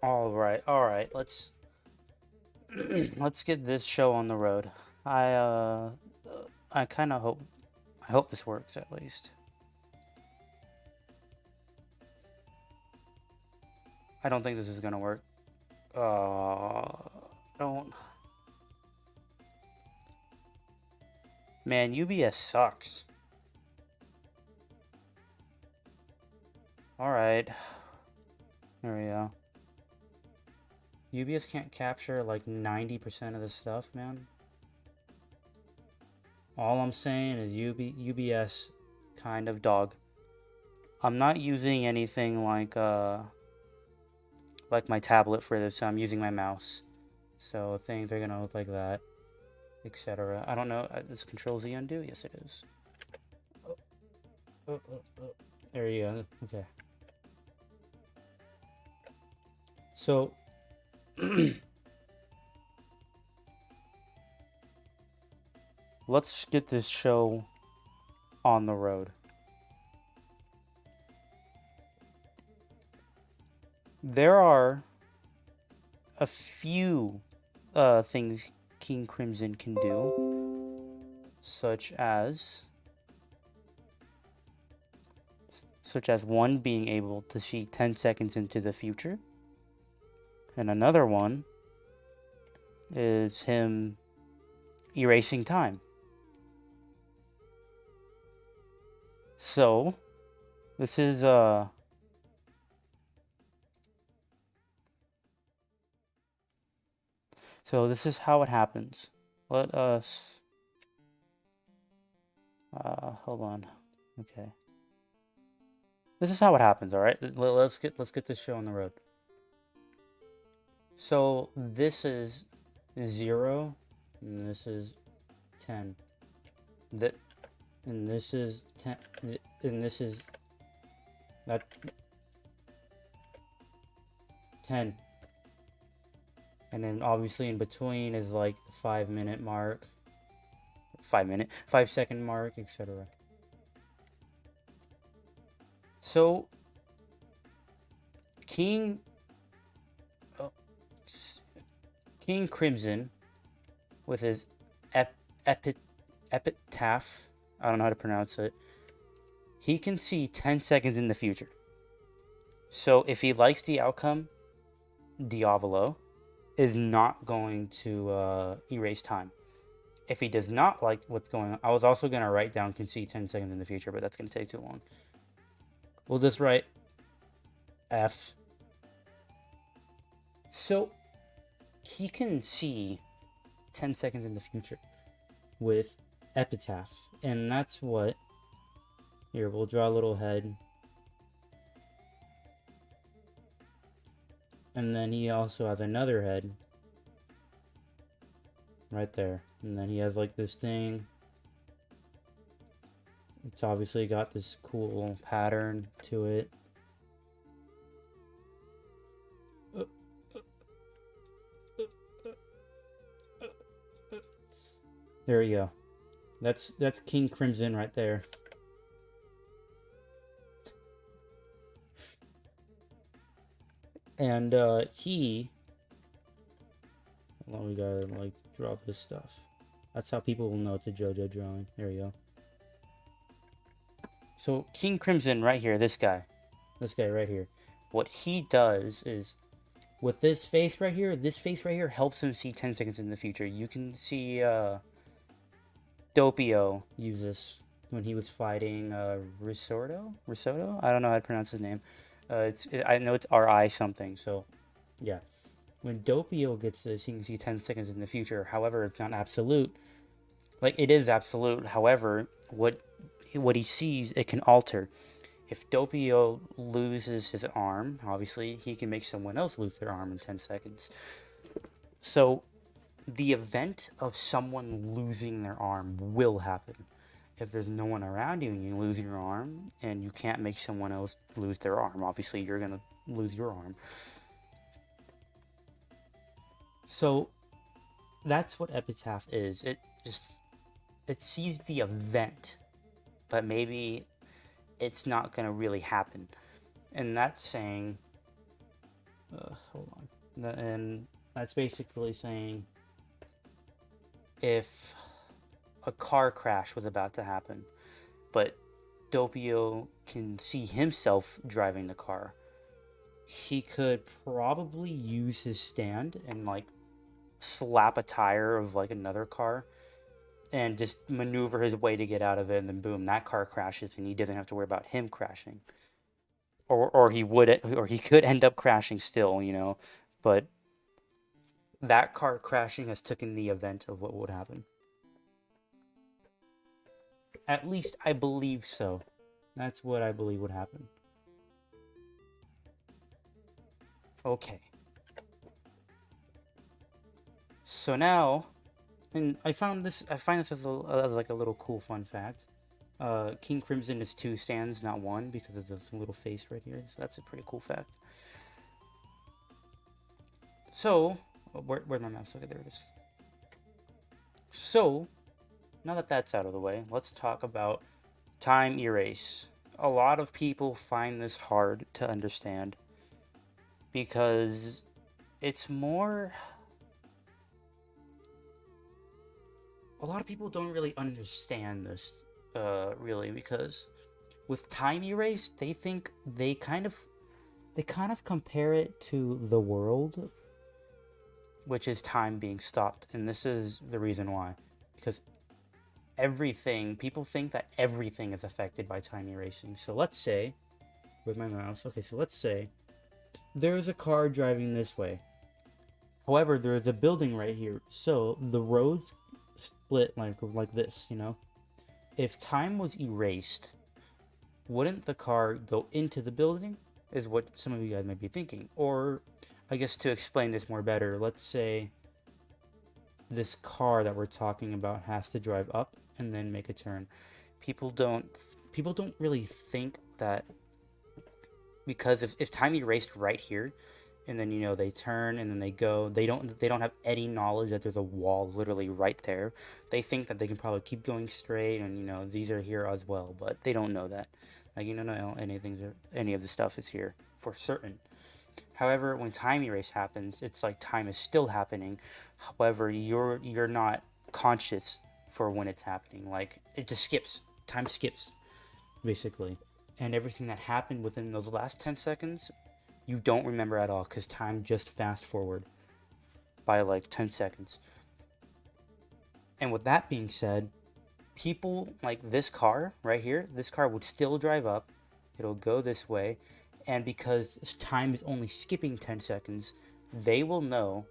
All right. Let's get this show on the road. I uh I kind of hope this works at least. I don't think this is gonna work. Don't. Man, UBS sucks. All right, there we go. UBS can't capture like 90% of the stuff, man. All I'm saying is UBS kind of dog. I'm not using anything like my tablet for this. So I'm using my mouse. So things are gonna look like that, etc. I don't know. Is Control Z undo? Yes, it is. Oh, oh. There you go. Okay. So let's get this show on the road. There are a few things King Crimson can do, such as one being able to see 10 seconds into the future, and another one is him erasing time. So, this is this is how it happens. Let us hold on. Okay. This is how it happens, all right? Let's get this show on the road. So, this is 0 and this is 10. That and this is 10 and this is that 10. And then obviously in between is like the 5 minute mark, 5 second mark, etc. So King oh, King Crimson with his ep, epi, epitaph, I don't know how to pronounce it. He can see 10 seconds in the future. So if he likes the outcome, Diavolo is not going to erase time. If he does not like what's going on, I was also going to write down can see 10 seconds in the future, but that's going to take too long. We'll just write F. So he can see 10 seconds in the future with epitaph, and that's what. Here, we'll draw a little head. And then he also has another head right there. And then he has like this thing. It's obviously got this cool pattern to it. There we go. That's King Crimson right there. And well, we gotta like draw this stuff. That's how people will know it's a JoJo drawing. There we go. So King Crimson right here, this guy right here. What he does is with this face right here helps him see 10 seconds in the future. You can see Doppio use this when he was fighting Risotto? I don't know how to pronounce his name. I know it's RI something. So yeah, when Doppio gets this, he can see 10 seconds in the future. However, it's not absolute. Like it is absolute. However, what he sees it can alter. If Doppio loses his arm, obviously he can make someone else lose their arm in 10 seconds. So the event of someone losing their arm will happen. If there's no one around you and you lose your arm and you can't make someone else lose their arm, obviously you're gonna lose your arm. So that's what epitaph is. It sees the event, but maybe it's not gonna really happen. And that's saying Hold on. And that's basically saying if a car crash was about to happen, but Doppio can see himself driving the car, he could probably use his stand and like slap a tire of like another car and just maneuver his way to get out of it, and then boom, that car crashes, and he doesn't have to worry about him crashing, or he could end up crashing still, but that car crashing has taken the event of what would happen. At least I believe so. That's what I believe would happen. Okay. So now, and I find this as like a little cool fun fact. King Crimson is 2 stands, not 1, because of this little face right here. So that's a pretty cool fact. So, where's my mouse? Okay, there it is. So, now that that's out of the way, let's talk about time erase. A lot of people find this hard to understand because it's more. A lot of people don't really understand this, really, because with time erase, they think they kind of compare it to the world, which is time being stopped, and this is the reason why, because people think that everything is affected by time erasing. So let's say, with my mouse, okay, so let's say there's a car driving this way. However, there is a building right here, so the roads split like this, If time was erased, wouldn't the car go into the building? Is what some of you guys might be thinking. Or, I guess to explain this more better, let's say this car that we're talking about has to drive up and then make a turn. People don't really think that, because if time erased right here, and then they turn and then they go, they don't have any knowledge that there's a wall literally right there. They think that they can probably keep going straight, and these are here as well, but they don't know that, like, no, any of the stuff is here for certain. However, when time erase happens, it's like time is still happening. However, you're not conscious for when it's happening. Like, it just skips. Time skips, basically. And everything that happened within those last 10 seconds, you don't remember at all, because time just fast forward by like 10 seconds. And with that being said, people like this car right here, this car would still drive up. It'll go this way. And because time is only skipping 10 seconds, they will know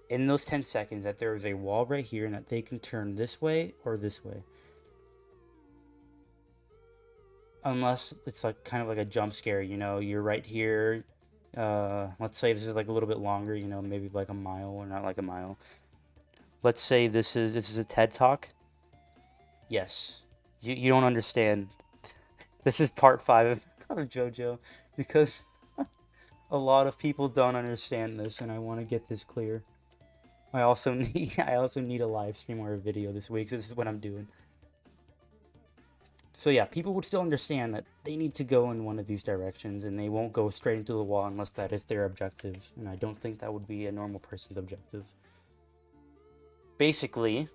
in those 10 seconds that there is a wall right here and that they can turn this way or this way. Unless it's like kind of like a jump scare, you're right here. Let's say this is like a little bit longer, maybe like a mile, or not like a mile. Let's say this is a TED Talk. Yes, you don't understand. This is part 5 of JoJo, because a lot of people don't understand this, and I want to get this clear. I also need a live stream or a video this week, so this is what I'm doing. So yeah, people would still understand that they need to go in one of these directions, and they won't go straight into the wall unless that is their objective, and I don't think that would be a normal person's objective. Basically,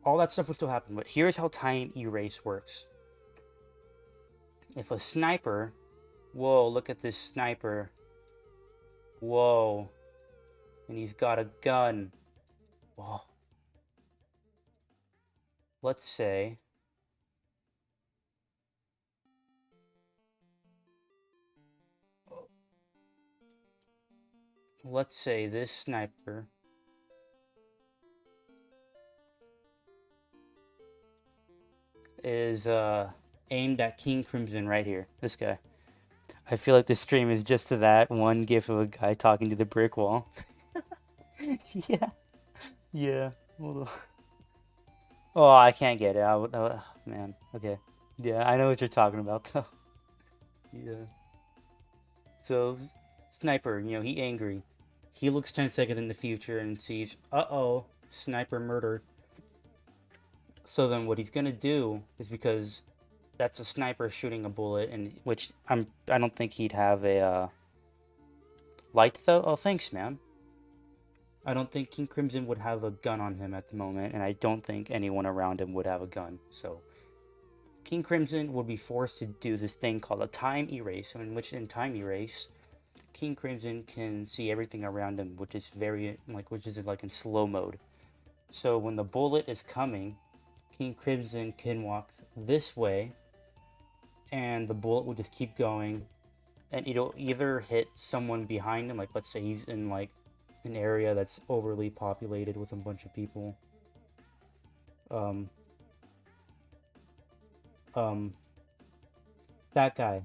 all that stuff would still happen, but here's how time erase works. If a sniper, whoa, look at this sniper, whoa, and he's got a gun, whoa. Let's say this sniper is aimed at King Crimson right here. This guy. I feel like the stream is just to that one gif of a guy talking to the brick wall. Yeah. Yeah. Hold on. Oh, I can't get it. Man. Okay. Yeah, I know what you're talking about, though. Yeah. So, sniper, he angry. He looks 10 seconds in the future and sees, uh-oh, sniper murder. So then what he's gonna do is, because that's a sniper shooting a bullet, and I don't think he'd have a Light though? Oh, thanks, man. I don't think King Crimson would have a gun on him at the moment, and I don't think anyone around him would have a gun. So King Crimson would be forced to do this thing called a time erase, in which in time erase, King Crimson can see everything around him, which is which is like in slow mode. So when the bullet is coming, King Crimson can walk this way, and the bullet will just keep going, and it'll either hit someone behind him, like let's say he's in like an area that's overly populated with a bunch of people. Um, that guy.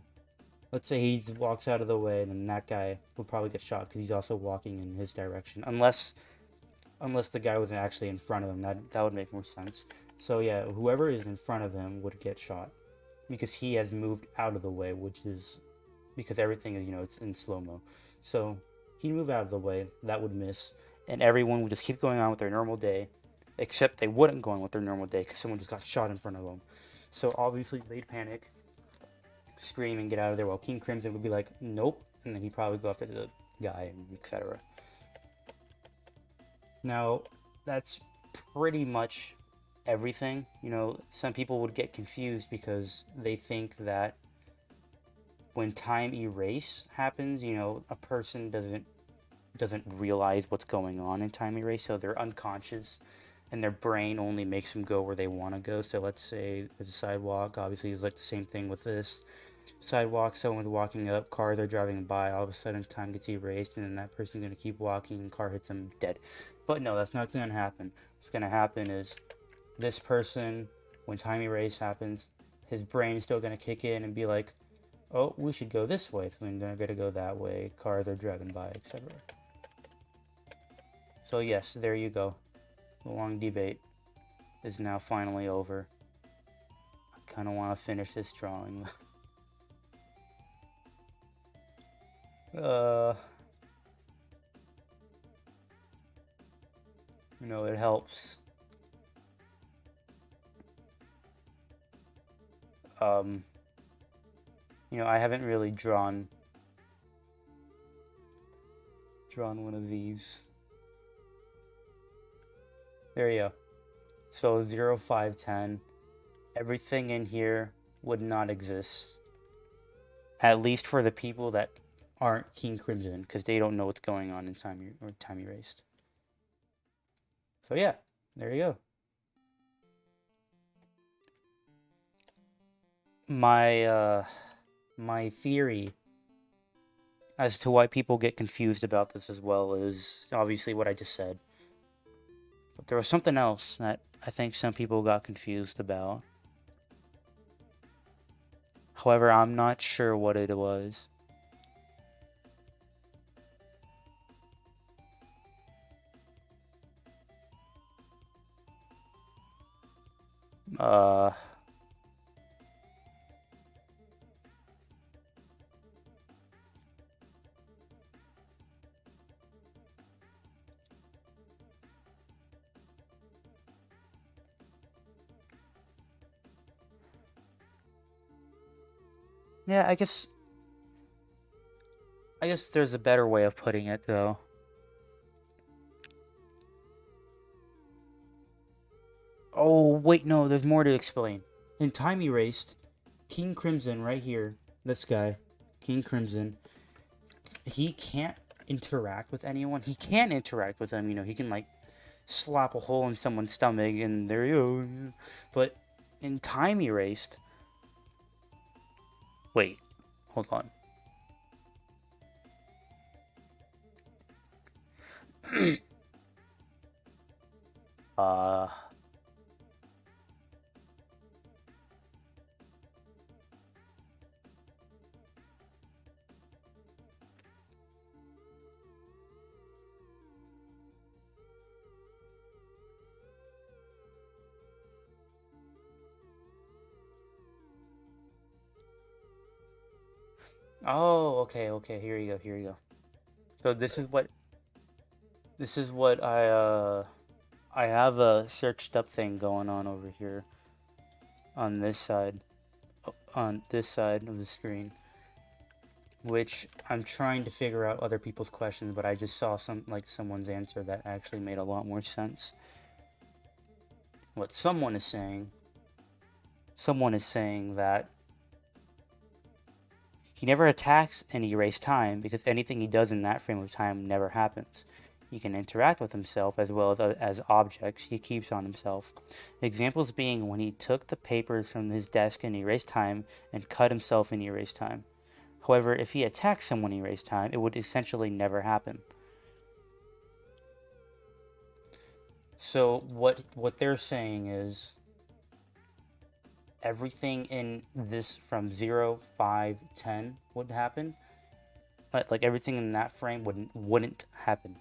Let's say he walks out of the way, and then that guy would probably get shot because he's also walking in his direction. Unless the guy was actually in front of him, that would make more sense. So yeah, whoever is in front of him would get shot because he has moved out of the way, which is because everything is it's in slow mo. So he'd move out of the way, that would miss, and everyone would just keep going on with their normal day, except they wouldn't go on with their normal day because someone just got shot in front of them. So obviously they'd panic, scream, and get out of there, while King Crimson would be like, nope, and then he'd probably go after the guy, etc. Now, that's pretty much everything. Some people would get confused because they think that when time erase happens, a person doesn't realize what's going on in time erase, so they're unconscious and their brain only makes them go where they want to go. So let's say there's a sidewalk, obviously it's like the same thing with this sidewalk, someone's walking up, cars are driving by, all of a sudden time gets erased, and then that person's going to keep walking and car hits them dead. But no, that's not going to happen. What's going to happen is this person, when time erase happens, his brain is still going to kick in and be like, oh, we should go this way, so then they're going to go that way, cars are driving by, etc. So yes, there you go. The long debate is now finally over. I kind of want to finish this drawing. It helps. I haven't really drawn one of these. There you go. So 0, 5, 10. Everything in here would not exist. At least for the people that aren't King Crimson, because they don't know what's going on in time erased. So yeah, there you go. My theory as to why people get confused about this as well is obviously what I just said. But there was something else that I think some people got confused about. However, I'm not sure what it was. Yeah, I guess there's a better way of putting it, though. Oh, wait, no, there's more to explain. In Time Erased, King Crimson, right here, this guy, King Crimson, he can't interact with anyone. He can interact with them, he can, like, slap a hole in someone's stomach, and there you go. But in Time Erased... Wait, hold on. Oh, okay, here you go. So this is what I have a searched up thing going on over here on this side of the screen. which I'm trying to figure out other people's questions, but I just saw someone's answer that actually made a lot more sense. What someone is saying that he never attacks and erase time because anything he does in that frame of time never happens. He can interact with himself as well as objects he keeps on himself. Examples being when he took the papers from his desk and erased time and cut himself in erased time. However, if he attacks someone in erased time, it would essentially never happen. So what they're saying is everything in this from 0, 5, 10 would happen. But like everything in that frame wouldn't happen.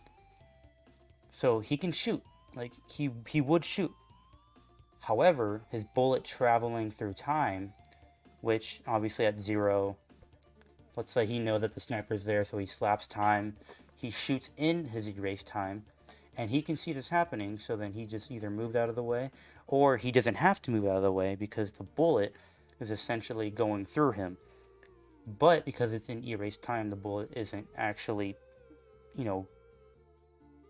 So he can shoot. Like he would shoot. However, his bullet traveling through time, which obviously at 0, let's say he knows that the sniper's there, so he slaps time. He shoots in his erased time, and he can see this happening, so then he just either moves out of the way, or he doesn't have to move out of the way because the bullet is essentially going through him. But because it's in erased time, the bullet isn't actually,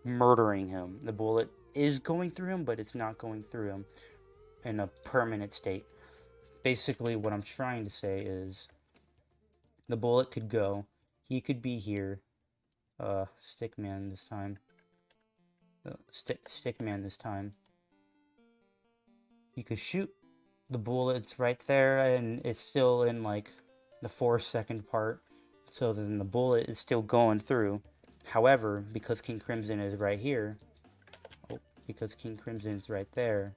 murdering him. The bullet is going through him, but it's not going through him in a permanent state. Basically, what I'm trying to say is the bullet could go. He could be here. Stickman this time. Stickman this time. He could shoot. The bullet's right there, and it's still in like the 4-second part. So then the bullet is still going through. However, because King Crimson is right here, because King Crimson's right there,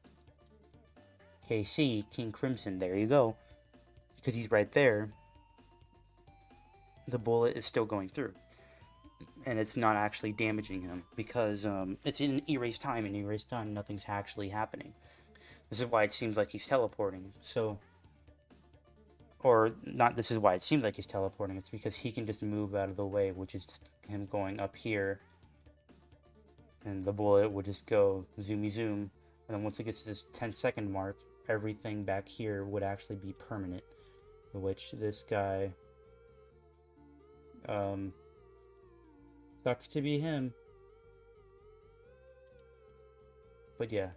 KC, King Crimson, there you go. Because he's right there, the bullet is still going through. And it's not actually damaging him because it's in erased time. In erased time, nothing's actually happening. This is why it seems like he's teleporting. So, or not, this is why it seems like he's teleporting. It's because he can just move out of the way, which is just him going up here. And the bullet would just go zoomy zoom. And then once it gets to this 10-second mark, everything back here would actually be permanent. Which this guy sucks to be him. But yeah.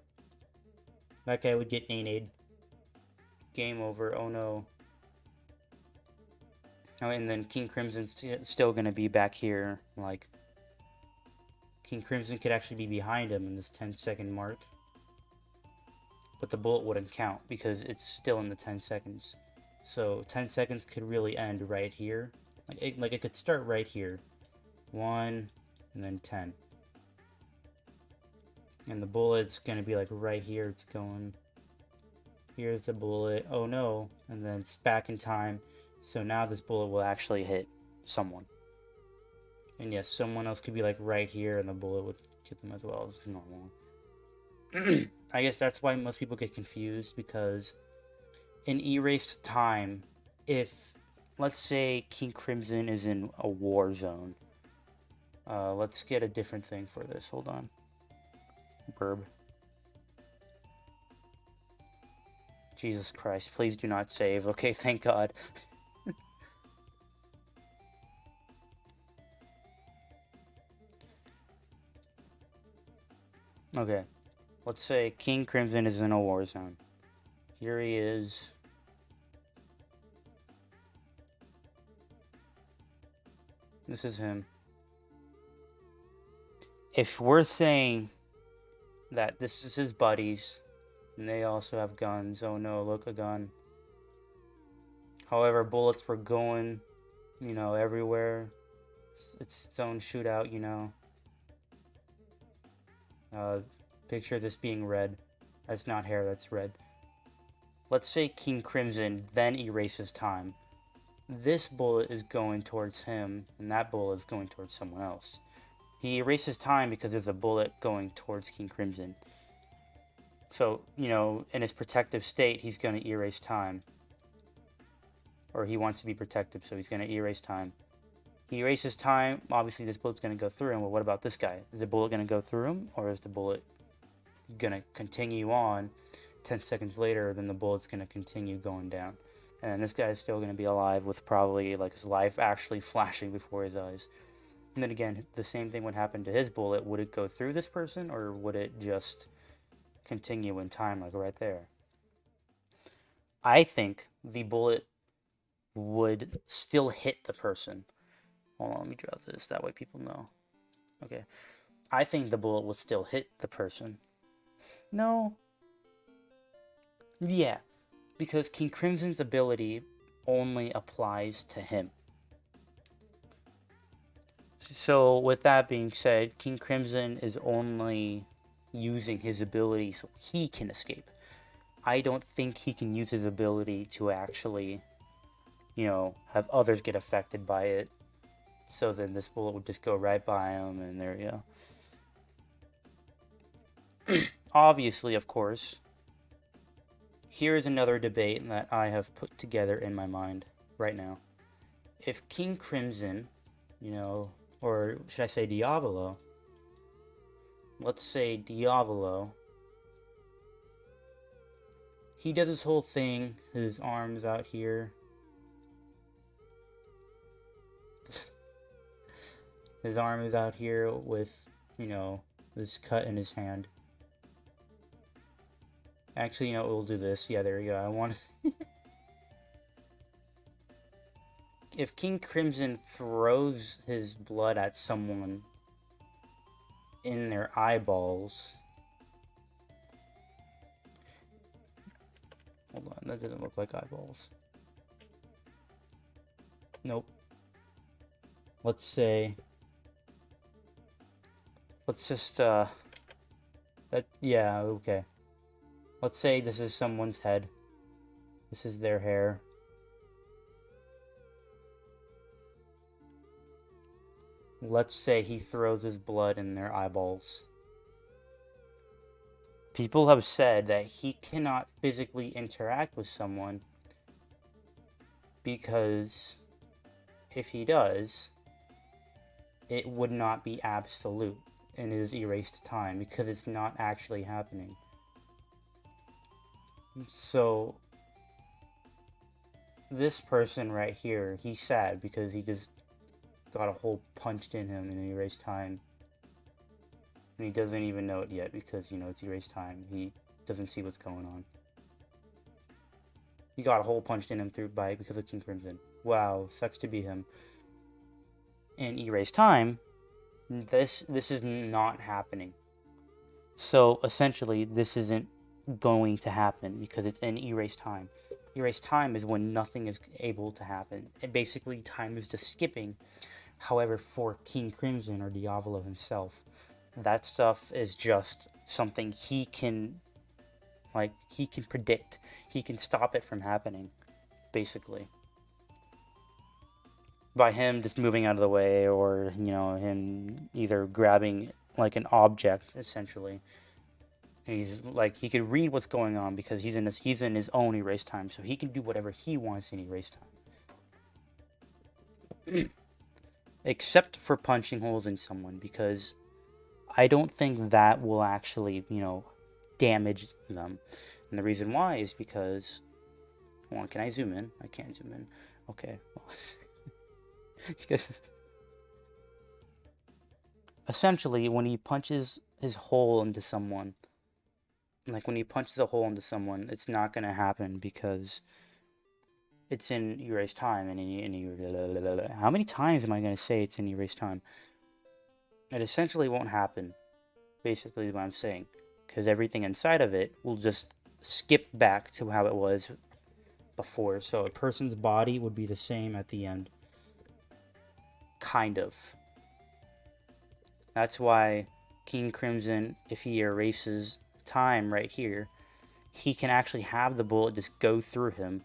That guy would get nade. Game over. Oh no. Oh, and then King Crimson's still gonna be back here. Like, King Crimson could actually be behind him in this 10-second mark. But the bullet wouldn't count because it's still in the 10 seconds. So 10 seconds could really end right here. Like it could start right here. 1, and then 10. And the bullet's gonna be like right here. It's going. Here's the bullet. Oh no. And then it's back in time. So now this bullet will actually hit someone. And yes, someone else could be like right here and the bullet would hit them as well as normal. I guess that's why most people get confused, because in erased time, if, let's say, King Crimson is in a war zone. Let's get a different thing for this. Hold on. Burb. Jesus Christ, please do not save. Okay, thank God. Okay, let's say King Crimson is in a war zone. Here he is. This is him. If we're saying that this is his buddies, and they also have guns. Oh no, look, a gun. However, bullets were going, everywhere. It's its own shootout, Picture this being red. That's not hair, that's red. Let's say King Crimson then erases time. This bullet is going towards him, and that bullet is going towards someone else. He erases time because there's a bullet going towards King Crimson. So, in his protective state, he's going to erase time. Or he wants to be protective, so he's going to erase time. He erases time, obviously this bullet's going to go through him. Well, what about this guy? Is the bullet going to go through him, or is the bullet going to continue on? 10 seconds later, then the bullet's going to continue going down. and this guy's still going to be alive with probably like his life actually flashing before his eyes. And then again, the same thing would happen to his bullet. Would it go through this person, or would it just continue in time, like right there? I think the bullet would still hit the person. Hold on, let me draw this. That way people know. Okay. I think the bullet would still hit the person. No. Yeah. Because King Crimson's ability only applies to him. So, with that being said, King Crimson is only using his ability so he can escape. I don't think he can use his ability to actually, have others get affected by it. So then this bullet would just go right by him, and there you go. Obviously, of course, here is another debate that I have put together in my mind right now. If King Crimson, or should I say Diavolo? Let's say Diavolo. He does his whole thing, his arms out here. His arm is out here with, this cut in his hand. Actually, we'll do this. Yeah, there we go. I want if King Crimson throws his blood at someone in their eyeballs. Hold on, that doesn't look like eyeballs. Nope. Let's just, yeah, okay. Let's say this is someone's head. This is their hair. Let's say he throws his blood in their eyeballs. People have said that he cannot physically interact with someone because if he does, it would not be absolute in his erased time because it's not actually happening. So, this person right here, he's sad because he just got a hole punched in him in erased time. And he doesn't even know it yet because, it's erased time. He doesn't see what's going on. He got a hole punched in him because of King Crimson. Wow, sucks to be him. In erased time, this is not happening. So, essentially, this isn't going to happen because it's in erased time. Erased time is when nothing is able to happen. And basically, time is just skipping. However, for King Crimson or Diavolo himself, that stuff is just something he can predict. He can stop it from happening, basically. By him just moving out of the way, or, him either grabbing, like, an object, essentially. And he's, like, he can read what's going on because he's in his own erased time, so he can do whatever he wants in erased time. Except for punching holes in someone, because I don't think that will actually, damage them. And the reason why is because, hold on, can I zoom in? I can't zoom in. Okay. Because essentially, when he punches his hole into someone, like when he punches a hole into someone, it's not going to happen because it's in erased time. And how many times am I going to say it's in erased time? It essentially won't happen, basically, is what I'm saying. Because everything inside of it will just skip back to how it was before. So a person's body would be the same at the end. Kind of. That's why King Crimson, if he erases time right here, he can actually have the bullet just go through him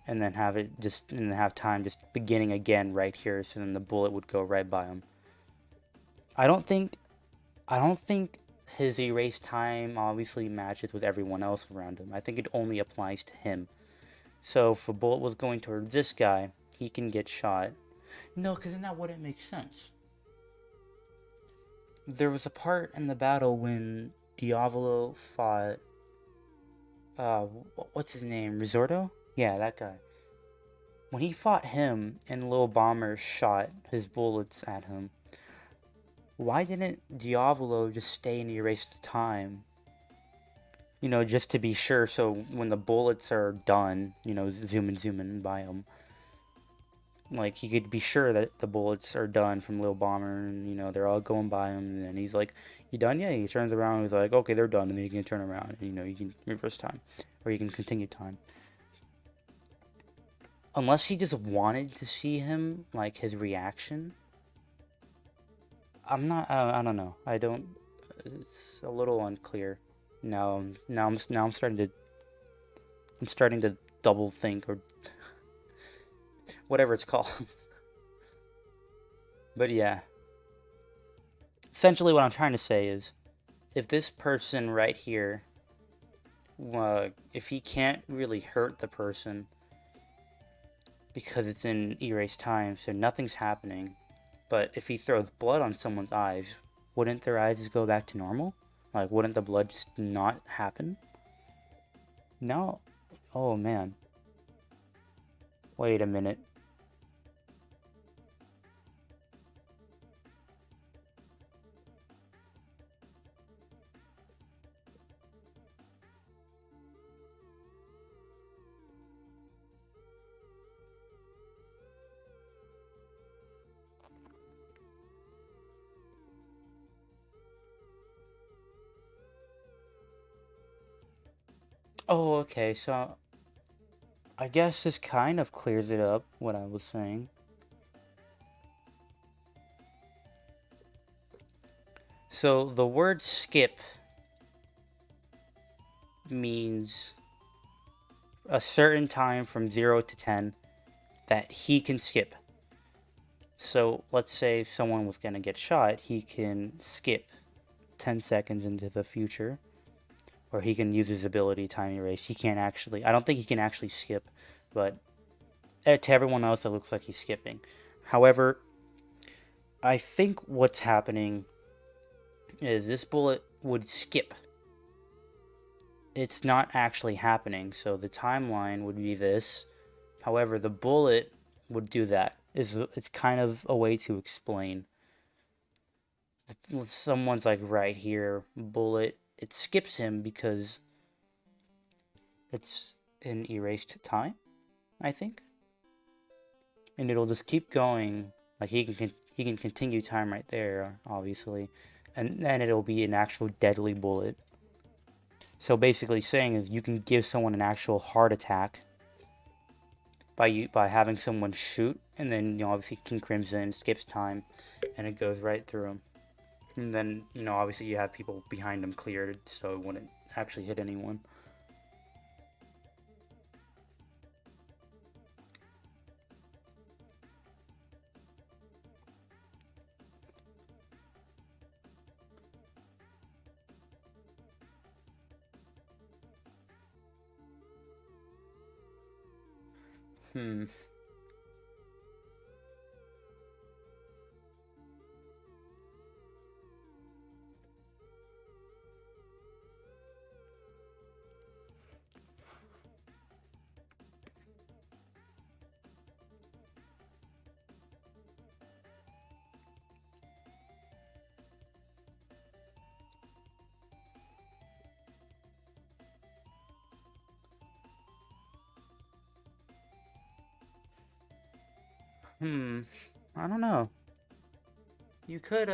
and then have time just beginning again right here, so then the bullet would go right by him. I don't think his erased time obviously matches with everyone else around him. I think it only applies to him. So if a bullet was going towards this guy, he can get shot. No, because then that wouldn't make sense. There was a part in the battle when Diavolo fought, what's his name? Risordo? Yeah, that guy. when he fought him and Lil Bomber shot his bullets at him, why didn't Diavolo just stay and erase the time? You know, just to be sure, so when the bullets are done, you know, zoom in by him. Like, he could be sure that the bullets are done from Lil Bomber, and, you know, they're all going by him, and then he's like, you done yet? He turns around and he's like, okay, they're done, and then you can turn around, and, you know, you can reverse time, or you can continue time. Unless he just wanted to see him, like, his reaction. I don't know. I don't, it's a little unclear. Now I'm starting to double think, or whatever it's called. But yeah, essentially what I'm trying to say is, if this person right here, if he can't really hurt the person because it's in erased time, so nothing's happening, but if he throws blood on someone's eyes, wouldn't their eyes just go back to normal? Like, wouldn't the blood just not happen? No. Oh man. Wait a minute. Oh, okay, so I guess this kind of clears it up, what I was saying. So the word skip means a certain time from 0 to 10 that he can skip. So let's say someone was going to get shot, he can skip 10 seconds into the future, or he can use his ability time erase. He can't actually, I don't think he can actually skip, but to everyone else it looks like he's skipping. However, I think what's happening is this bullet would skip. It's not actually happening, so the timeline would be this. However, the bullet would do that. It's kind of a way to explain. Someone's like right here, bullet. It skips him because it's in erased time, I think, and it'll just keep going. Like he can continue time right there, obviously, and then it'll be an actual deadly bullet. So basically, saying is you can give someone an actual heart attack by having someone shoot, and then, you know, obviously King Crimson skips time, and it goes right through him. And then, you know, obviously you have people behind him cleared, so it wouldn't actually hit anyone. Hmm. Hmm. I don't know. You could,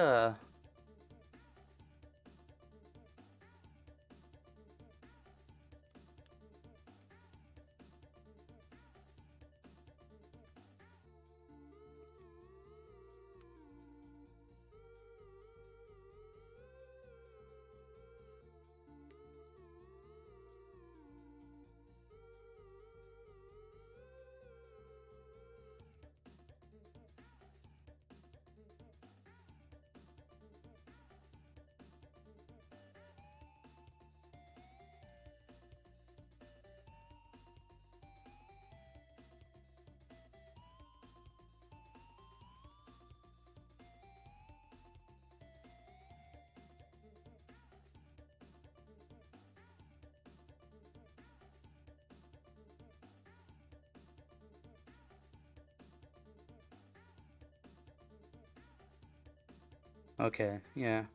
Okay, yeah.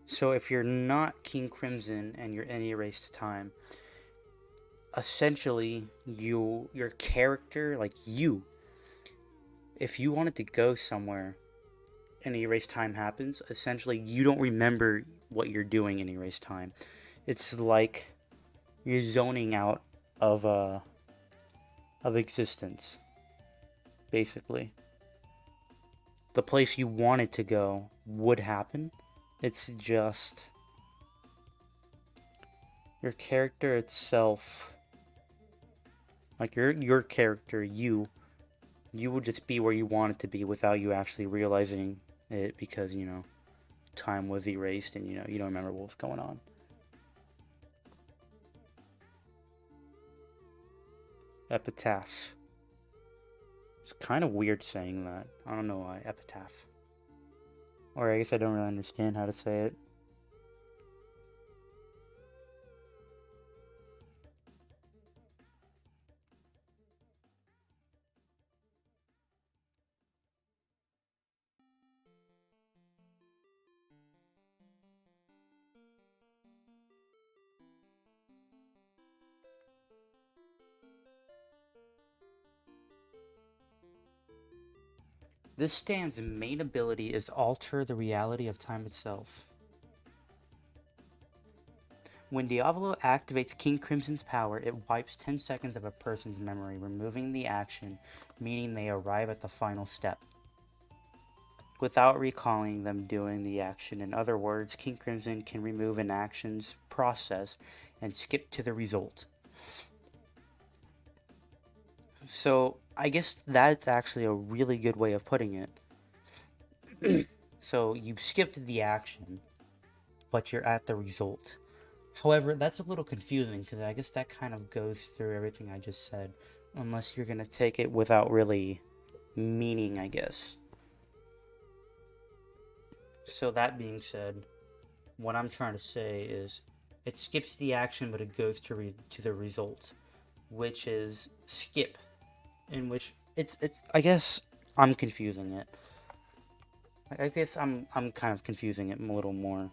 So if you're not King Crimson and you're in Erased Time, essentially your character, like you, if you wanted to go somewhere and Erased Time happens, essentially you don't remember what you're doing in Erased Time. It's like you're zoning out of existence, basically. The place you wanted to go would happen. It's just your character itself, like your character, you would just be where you wanted to be without you actually realizing it because, time was erased and you don't remember what was going on. Epitaph. It's kind of weird saying that. I don't know why. Epitaph. Or I guess I don't really understand how to say it. This stand's main ability is alter the reality of time itself. When Diavolo activates King Crimson's power, it wipes 10 seconds of a person's memory, removing the action, meaning they arrive at the final step, without recalling them doing the action. In other words, King Crimson can remove an action's process and skip to the result. So, I guess that's actually a really good way of putting it. So, you skipped the action, but you're at the result. However, that's a little confusing because I guess that kind of goes through everything I just said, unless you're going to take it without really meaning, I guess. So, that being said, what I'm trying to say is it skips the action, but it goes to the result, which is skip, in which it's I guess I'm confusing it. I guess I'm kind of confusing it a little more.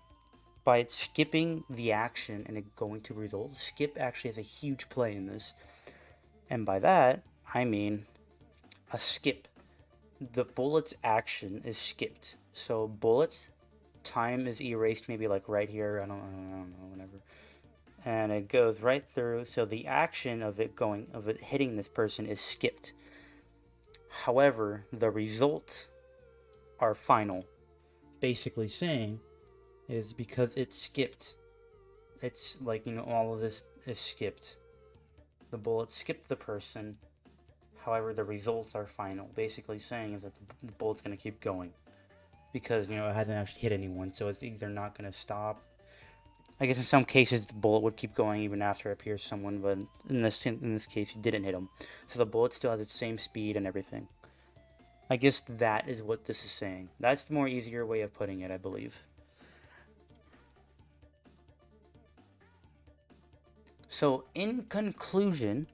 By skipping the action and it going to result, skip actually has a huge play in this. And by that, I mean a skip. The bullet's action is skipped. So bullets, time is erased maybe like right here, I don't know, whatever. And it goes right through, so the action of it hitting this person is skipped. However, the results are final. Basically saying is because it's skipped. It's like, all of this is skipped. The bullet skipped the person. However, the results are final. Basically saying is that the bullet's going to keep going. Because, it hasn't actually hit anyone. So it's either not going to stop. I guess in some cases the bullet would keep going even after it pierced someone. But in this case, it didn't hit him. So the bullet still has its same speed and everything. I guess that is what this is saying. That's the more easier way of putting it, I believe. So, in conclusion,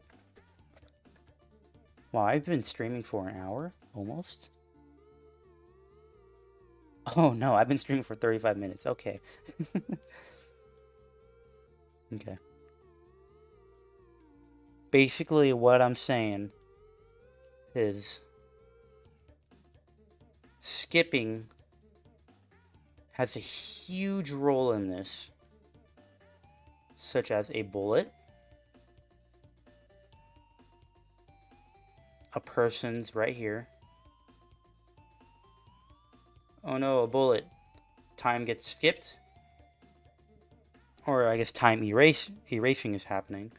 wow, I've been streaming for an hour, almost. Oh no, I've been streaming for 35 minutes. Okay. Okay. Basically, what I'm saying is skipping has a huge role in this, such as a bullet, a person's right here. Oh no, a bullet. Time gets skipped. Or I guess time erasing is happening.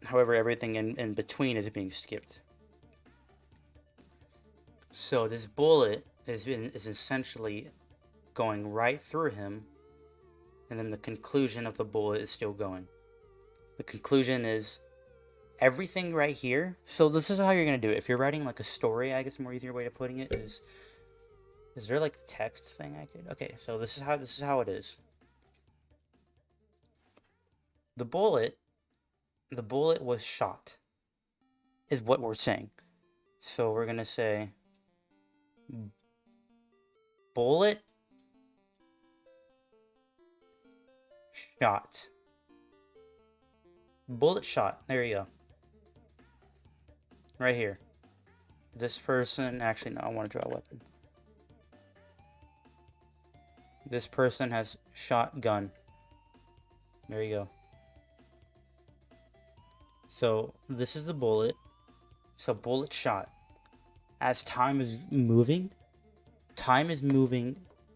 However, everything in between is being skipped. So this bullet is essentially going right through him, and then the conclusion of the bullet is still going. The conclusion is everything right here. So this is how you're gonna do it. If you're writing like a story, I guess a more easier way of putting it is there like a text thing I could? Okay, so this is how it is. The bullet was shot, is what we're saying. So we're gonna say bullet shot. Bullet shot. There you go. Right here. This person... Actually, no, I want to draw a weapon. This person has shotgun. There you go. So, this is the bullet. So, bullet shot. As time is moving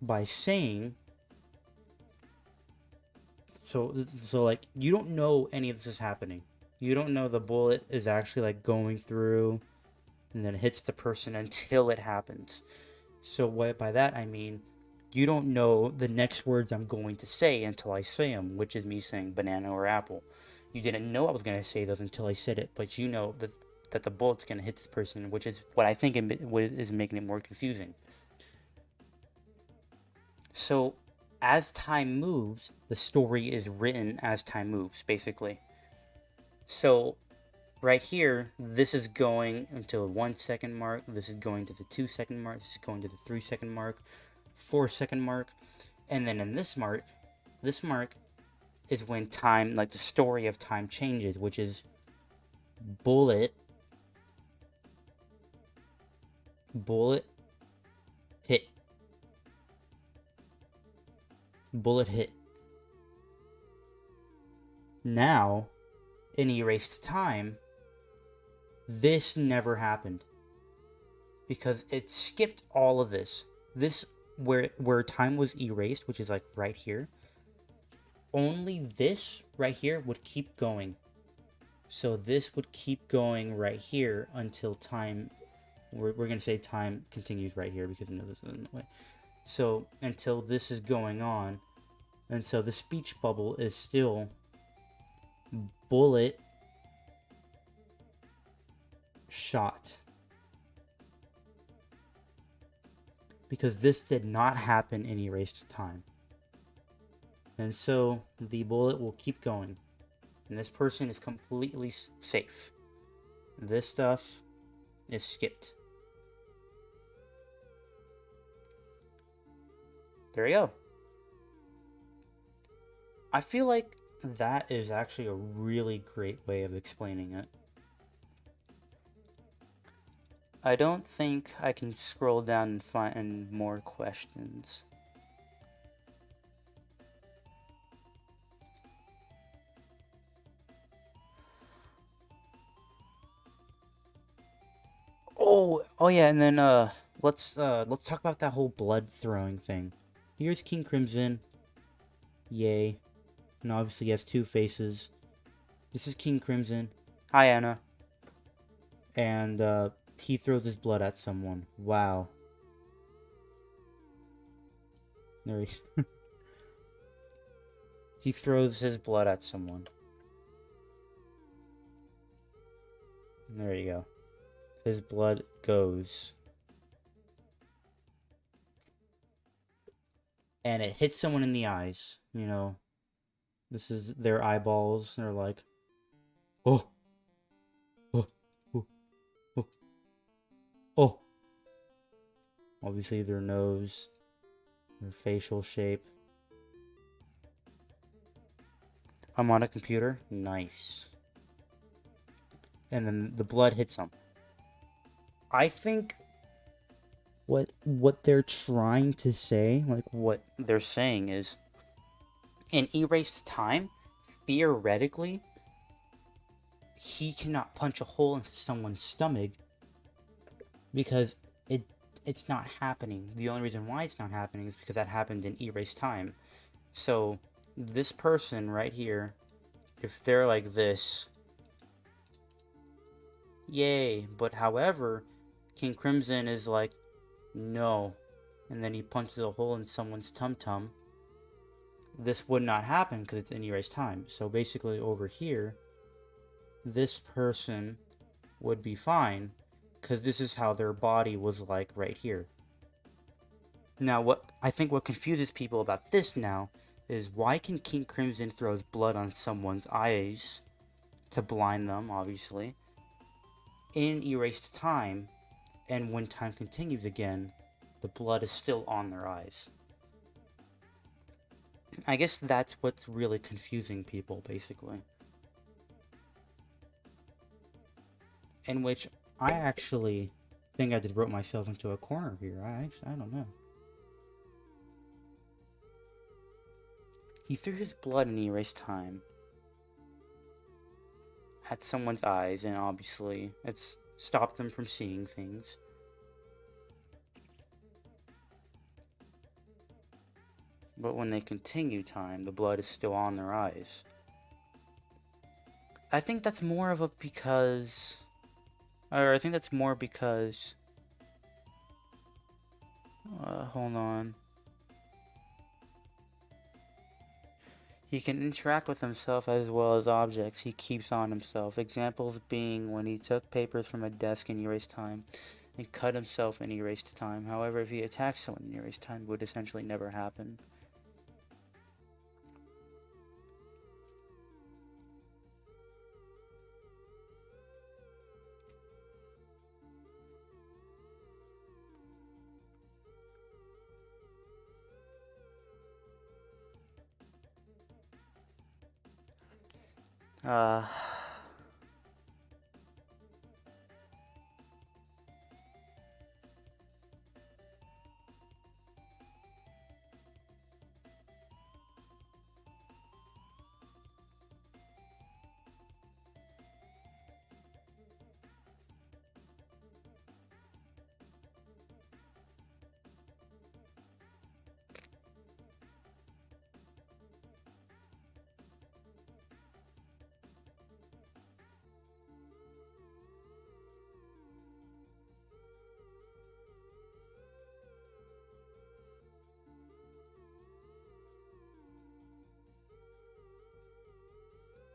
by saying... So like, you don't know any of this is happening. You don't know the bullet is actually, like, going through and then hits the person until it happens. So, what by that I mean, you don't know the next words I'm going to say until I say them, which is me saying banana or apple. You didn't know I was going to say those until I said it, but you know that the bullet's going to hit this person, which is what I think is making it more confusing. So, as time moves, the story is written as time moves, basically. So, right here, this is going until 1 second mark, this is going to the 2 second mark, this is going to the 3 second mark, 4 second mark, and then in this mark is when time, like the story of time changes, which is bullet hit. Bullet hit. Now, in erased time, this never happened. Because it skipped all of this. This, where time was erased, which is like right here, only this right here would keep going. So this would keep going right here until time, we're going to say time continues right here because I know this is in the way. So until this is going on, and so the speech bubble is still bullet shot. Because this did not happen in erased time. And so the bullet will keep going. And this person is completely safe. This stuff is skipped. There you go. I feel like that is actually a really great way of explaining it. I don't think I can scroll down and find more questions. Oh yeah, and then let's talk about that whole blood throwing thing. Here's King Crimson. Yay. And obviously he has two faces. This is King Crimson. Hi, Anna. And he throws his blood at someone. Wow. There he he throws his blood at someone. There you go. His blood goes. And it hits someone in the eyes, you know. This is their eyeballs. They're like, oh, oh, oh, oh, oh. Obviously their nose, their facial shape. I'm on a computer. Nice. And then the blood hits them. I think what they're trying to say, like what they're saying is, in erased time, theoretically, he cannot punch a hole into someone's stomach because it's not happening. The only reason why it's not happening is because that happened in erased time. So this person right here, if they're like this, yay. But however, King Crimson is like, no. And then he punches a hole in someone's tum-tum. This would not happen because it's in erased time. So basically over here, this person would be fine because this is how their body was like right here. Now, what confuses people about this now is why can King Crimson throw blood on someone's eyes to blind them, obviously, in erased time, and when time continues again, the blood is still on their eyes. I guess that's what's really confusing people, basically. In which I actually think I just wrote myself into a corner here. I don't know. He threw his blood in erased time at someone's eyes, and obviously it's stopped them from seeing things. But when they continue time, the blood is still on their eyes. I think that's more of a because. Or I think that's more because. Hold on. He can interact with himself as well as objects he keeps on himself. Examples being when he took papers from a desk in erased time and cut himself in erased time. However, if he attacks someone in erased time, it would essentially never happen. Uh,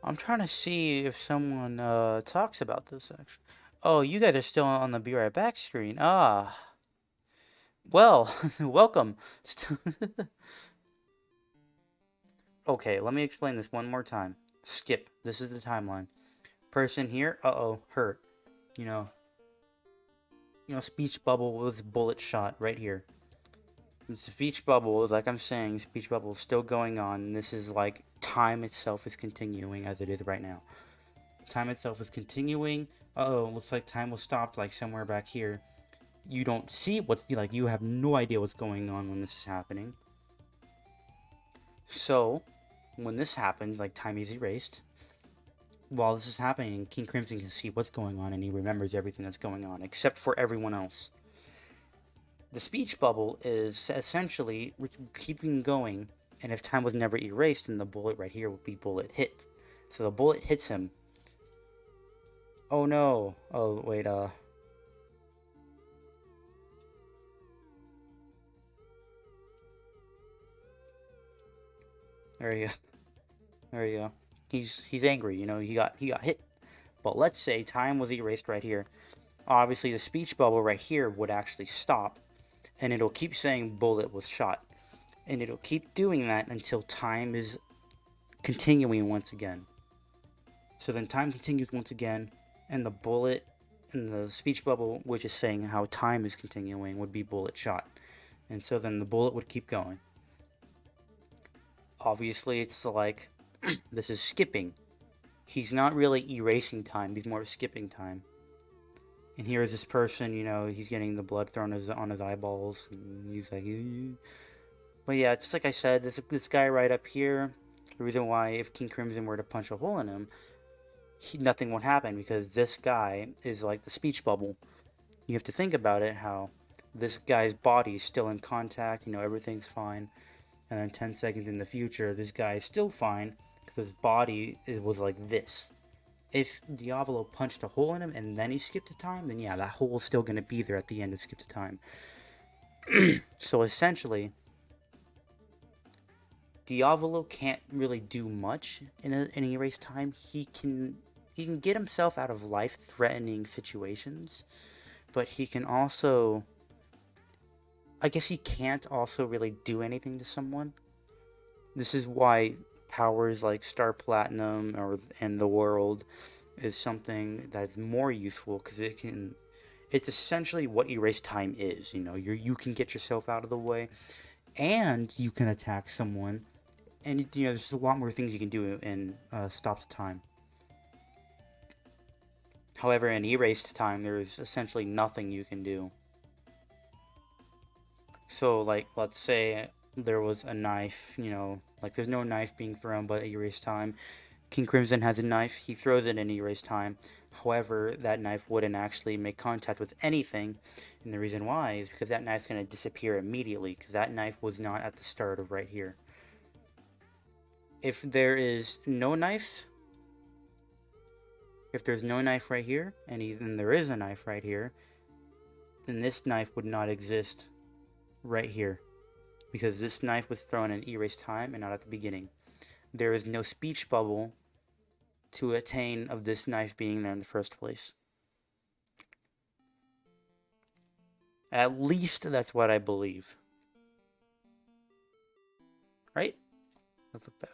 I'm trying to see if someone talks about this actually. Oh, you guys are still on the Be Right Back screen. Ah, well, welcome. Okay, let me explain this one more time. Skip. This is the timeline. Person here, uh-oh, hurt. You know, speech bubble was bullet shot right here. Speech bubble, like I'm saying, speech bubble is still going on. And this is like time itself is continuing as it is right now. Time itself is continuing. Uh-oh, looks like time was stopped like somewhere back here. You don't see what's like. You have no idea what's going on when this is happening. So, when this happens, like time is erased. While this is happening, King Crimson can see what's going on and he remembers everything that's going on, except for everyone else. The speech bubble is essentially keeping going, and if time was never erased, then the bullet right here would be bullet hit. So the bullet hits him. Oh no. Oh, wait, There you go. There you go. He's angry, he got hit. But let's say time was erased right here. Obviously the speech bubble right here would actually stop, and it'll keep saying bullet was shot. And it'll keep doing that until time is continuing once again. So then time continues once again, and the bullet in the speech bubble, which is saying how time is continuing, would be bullet shot. And so then the bullet would keep going. Obviously, it's like this is skipping. He's not really erasing time, he's more skipping time. And here is this person, he's getting the blood thrown on his eyeballs. And he's like, but yeah, just like I said, this guy right up here, the reason why if King Crimson were to punch a hole in him, nothing would happen because this guy is like the speech bubble. You have to think about it, how this guy's body is still in contact, everything's fine. And then 10 seconds in the future, this guy is still fine because his body was like this. If Diavolo punched a hole in him and then he skipped a time, then yeah, that hole is still going to be there at the end of skip to time. So essentially, Diavolo can't really do much in erase time. He can get himself out of life-threatening situations, but he can also, I guess he can't also really do anything to someone. This is why powers like Star Platinum and the World is something that's more useful because it's essentially what erase time is. You can get yourself out of the way, and you can attack someone And you know, there's a lot more things you can do in stopped time. However, in erased time, there's essentially nothing you can do. So, like, let's say there was a knife, you know, like there's no knife being thrown, but erased time. King Crimson has a knife, he throws it in erased time. However, that knife wouldn't actually make contact with anything, and the reason why is because that knife's going to disappear immediately, because that knife was not at the start of right here. If there is no knife, if there's no knife right here, and even there is a knife right here, then this knife would not exist right here, because this knife was thrown in erased time and not at the beginning. There is no speech bubble to attain of this knife being there in the first place. At least that's what I believe. Right? Let's look back.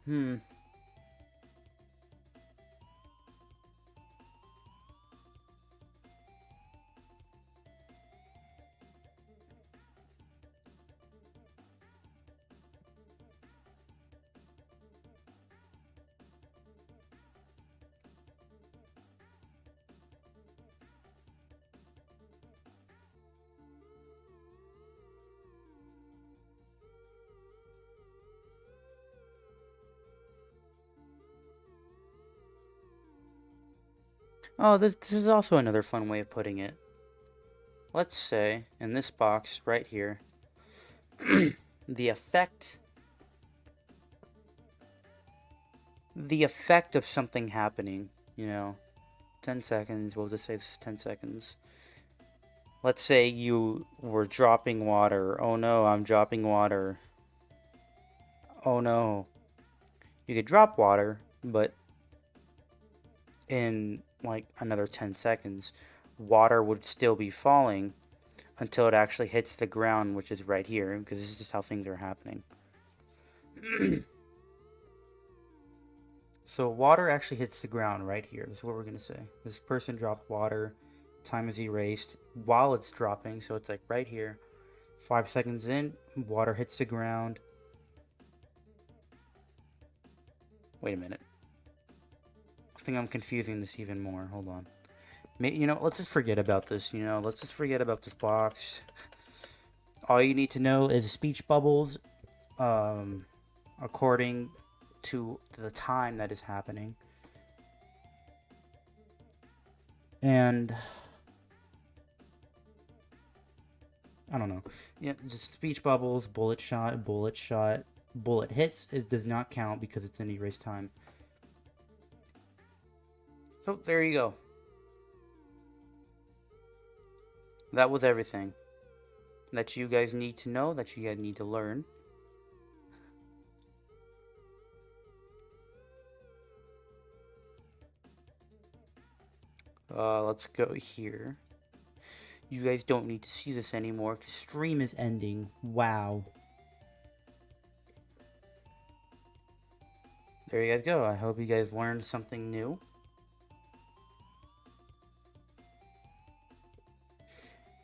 Hmm. Oh, this is also another fun way of putting it. Let's say, in this box right here, the effect of something happening, you know, 10 seconds, we'll just say this is 10 seconds. Let's say you were dropping water. Oh no, I'm dropping water. Oh no. You could drop water, but in like another 10 seconds, water would still be falling until it actually hits the ground, which is right here, because this is just how things are happening. So water actually hits the ground right here. This is what we're going to say. This person dropped water. Time is erased while it's dropping. So it's like right here. 5 seconds in, water hits the ground. Wait a minute. I think I'm confusing this even more. Hold on. You know, let's just forget about this. You know, let's just forget about this box. All you need to know is speech bubbles, according to the time that is happening. And I don't know. Yeah, just speech bubbles, bullet shot, bullet shot, bullet hits. It does not count because it's in erase time. So there you go. That was everything that you guys need to know, that you guys need to learn. Let's go here. You guys don't need to see this anymore because stream is ending. Wow. There you guys go. I hope you guys learned something new.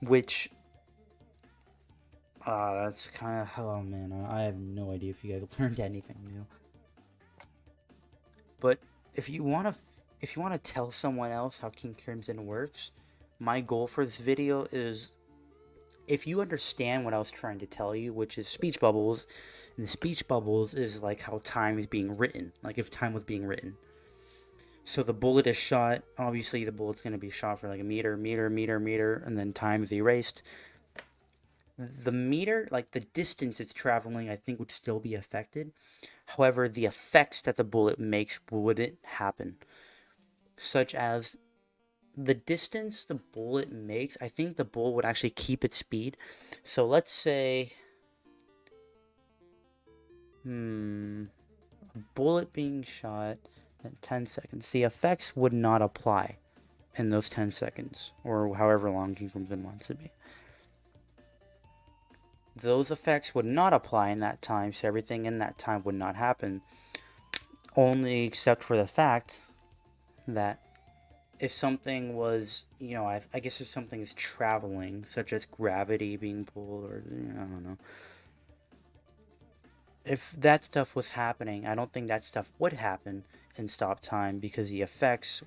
Which, that's kind of, oh man, I have no idea if you guys learned anything new. But if you want to tell someone else how King Crimson works, my goal for this video is, if you understand what I was trying to tell you, which is speech bubbles, and the speech bubbles is like how time is being written, like if time was being written. So the bullet is shot, obviously the bullet's going to be shot for like a meter, and then time is erased. The meter, like the distance it's traveling, I think would still be affected. However, the effects that the bullet makes wouldn't happen. Such as the distance the bullet makes, I think the bullet would actually keep its speed. So let's say, a bullet being shot at 10 seconds. The effects would not apply in those 10 seconds, or however long King Crimson wants to be. those effects would not apply in that time, so everything in that time would not happen. Only except for the fact that if something was, I guess if something is traveling, such as gravity being pulled, or, I don't know. If that stuff was happening, I don't think that stuff would happen in stop time because the effects,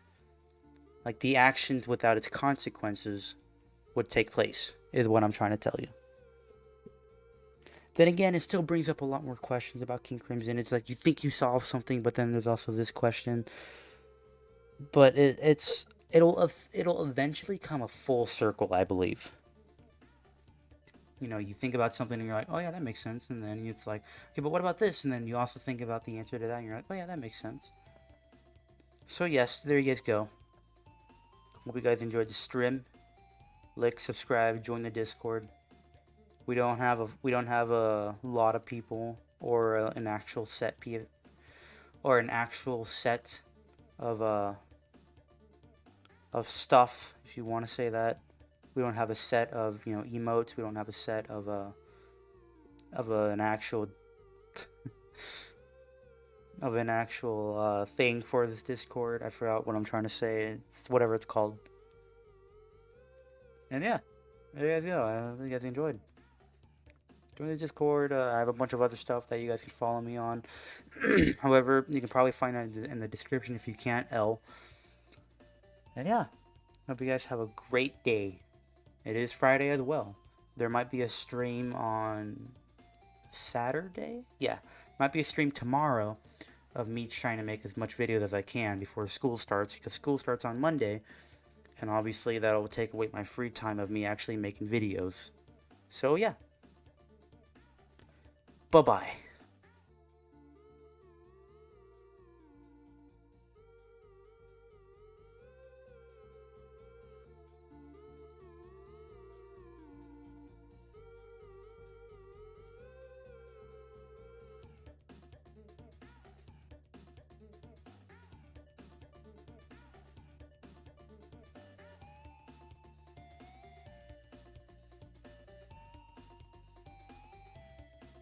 like the actions without its consequences, would take place, is what I'm trying to tell you. Then again, it still brings up a lot more questions about King Crimson. It's like you think you solve something, but then there's also this question. But it'll eventually come a full circle, I believe. You think about something and you're like, oh yeah, that makes sense, and then it's like, okay, but what about this? And then you also think about the answer to that, and you're like, oh yeah, that makes sense. So yes, there you guys go. Hope you guys enjoyed the stream. Like, subscribe, join the Discord. We don't have a lot of people or an actual set of of stuff, if you want to say that. We don't have a set of emotes. We don't have a set of an actual thing for this Discord. I forgot what I'm trying to say. It's whatever it's called. And yeah, there you guys go. I hope you guys enjoyed. Join the Discord. I have a bunch of other stuff that you guys can follow me on. However, you can probably find that in the description if you can't. And yeah, hope you guys have a great day. It is Friday as well. There might be a stream on Saturday. Yeah, might be a stream tomorrow of me trying to make as much videos as I can before school starts, because school starts on Monday, and obviously that'll take away my free time of me actually making videos. So yeah. Bye-bye.